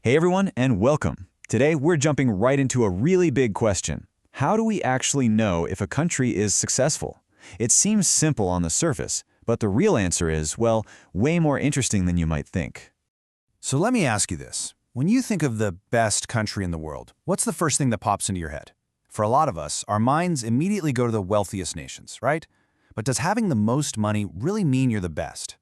Hey everyone, and welcome. Today we're jumping right into a really big question. How do we actually know if a country is successful? It seems simple on the surface, but the real answer is, well, way more interesting than you might think. So let me ask you this. When you think of the best country in the world, what's the first thing that pops into your head? For a lot of us, our minds immediately go to the wealthiest nations, right? But does having the most money really mean you're the best?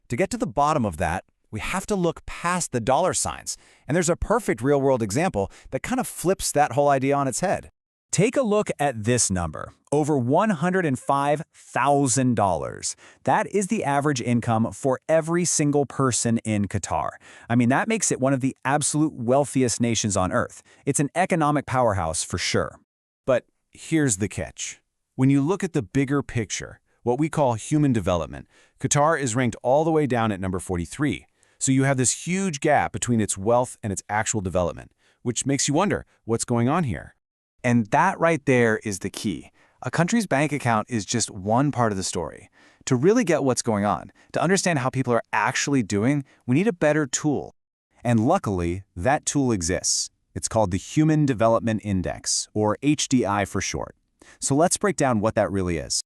To get to the bottom of that, we have to look past the dollar signs. And there's a perfect real-world example that kind of flips that whole idea on its head. Take a look at this number, over $105,000. That is the average income for every single person in Qatar. I mean, that makes it one of the absolute wealthiest nations on Earth. It's an economic powerhouse for sure. But here's the catch. When you look at the bigger picture, what we call human development, Qatar is ranked all the way down at number 43. So you have this huge gap between its wealth and its actual development, which makes you wonder what's going on here. And that right there is the key. A country's bank account is just one part of the story. To really get what's going on, to understand how people are actually doing, we need a better tool. And luckily, that tool exists. It's called the Human Development Index, or HDI for short. So let's break down what that really is.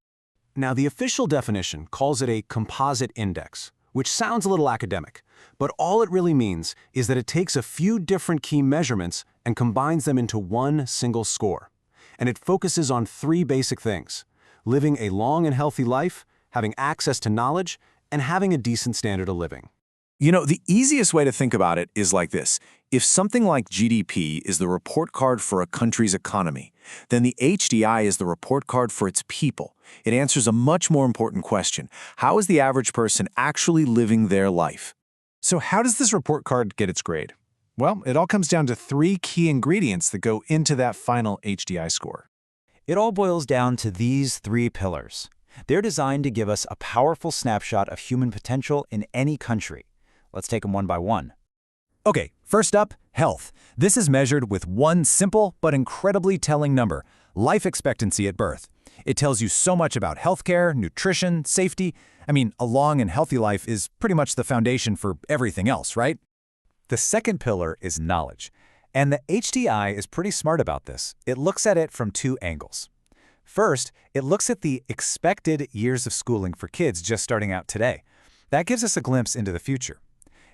Now, the official definition calls it a composite index, which sounds a little academic, but all it really means is that it takes a few different key measurements and combines them into one single score. And it focuses on three basic things: living a long and healthy life, having access to knowledge, and having a decent standard of living. You know, the easiest way to think about it is like this. If something like GDP is the report card for a country's economy, then the HDI is the report card for its people. It answers a much more important question. How is the average person actually living their life? So how does this report card get its grade? Well, it all comes down to three key ingredients that go into that final HDI score. It all boils down to these three pillars. They're designed to give us a powerful snapshot of human potential in any country. Let's take them one by one. Okay, first up, health. This is measured with one simple but incredibly telling number: life expectancy at birth. It tells you so much about healthcare, nutrition, safety. I mean, a long and healthy life is pretty much the foundation for everything else, right? The second pillar is knowledge, and the HDI is pretty smart about this. It looks at it from two angles. First, it looks at the expected years of schooling for kids just starting out today. That gives us a glimpse into the future.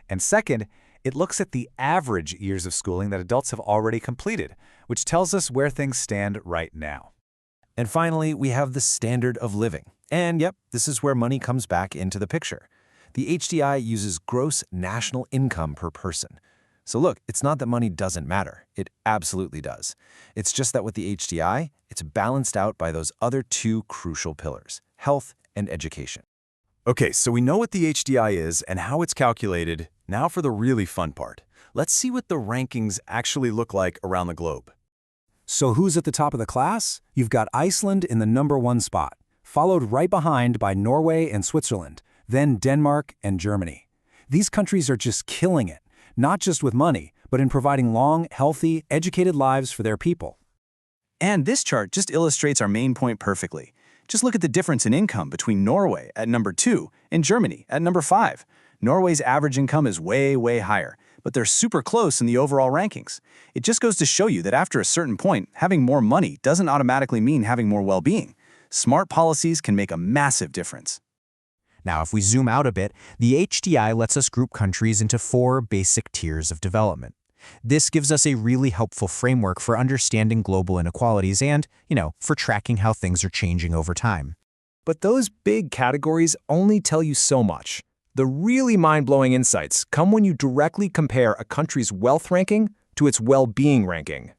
And second, it looks at the average years of schooling that adults have already completed, which tells us where things stand right now. And finally, we have the standard of living. And yep, this is where money comes back into the picture. The HDI uses gross national income per person. So look, it's not that money doesn't matter. It absolutely does. It's just that with the HDI, it's balanced out by those other two crucial pillars: health and education. Okay, so we know what the HDI is and how it's calculated. Now for the really fun part. Let's see what the rankings actually look like around the globe. So who's at the top of the class? You've got Iceland in the #1 spot, followed right behind by Norway and Switzerland, then Denmark and Germany. These countries are just killing it, not just with money, but in providing long, healthy, educated lives for their people. And this chart just illustrates our main point perfectly. Just look at the difference in income between Norway at number 2 and Germany at number 5. Norway's average income is way, way higher, but they're super close in the overall rankings. It just goes to show you that after a certain point, having more money doesn't automatically mean having more well-being. Smart policies can make a massive difference. Now, if we zoom out a bit, the HDI lets us group countries into 4 basic tiers of development. This gives us a really helpful framework for understanding global inequalities and, for tracking how things are changing over time. But those big categories only tell you so much. The really mind-blowing insights come when you directly compare a country's wealth ranking to its well-being ranking.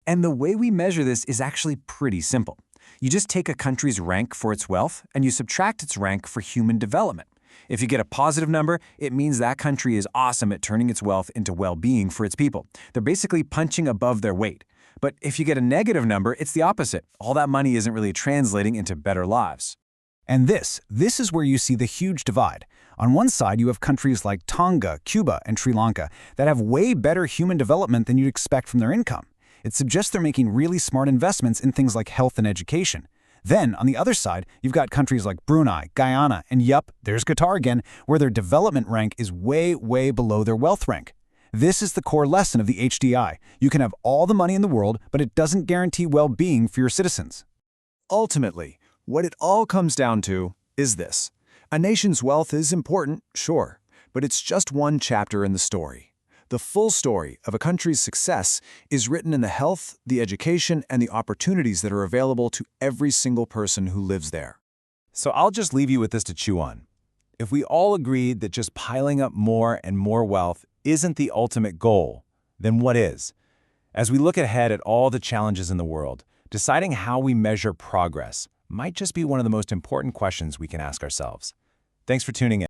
And the way we measure this is actually pretty simple. You just take a country's rank for its wealth and you subtract its rank for human development. If you get a positive number, it means that country is awesome at turning its wealth into well-being for its people. They're basically punching above their weight. But if you get a negative number, it's the opposite. All that money isn't really translating into better lives. And this is where you see the huge divide. On one side, you have countries like Tonga, Cuba, and Sri Lanka that have way better human development than you'd expect from their income. It suggests they're making really smart investments in things like health and education. Then, on the other side, you've got countries like Brunei, Guyana, and yup, there's Qatar again, where their development rank is way, way below their wealth rank. This is the core lesson of the HDI. You can have all the money in the world, but it doesn't guarantee well-being for your citizens. Ultimately, what it all comes down to is this. A nation's wealth is important, sure, but it's just one chapter in the story. The full story of a country's success is written in the health, the education, and the opportunities that are available to every single person who lives there. So I'll just leave you with this to chew on. If we all agreed that just piling up more and more wealth isn't the ultimate goal, then what is? As we look ahead at all the challenges in the world, deciding how we measure progress might just be one of the most important questions we can ask ourselves. Thanks for tuning in.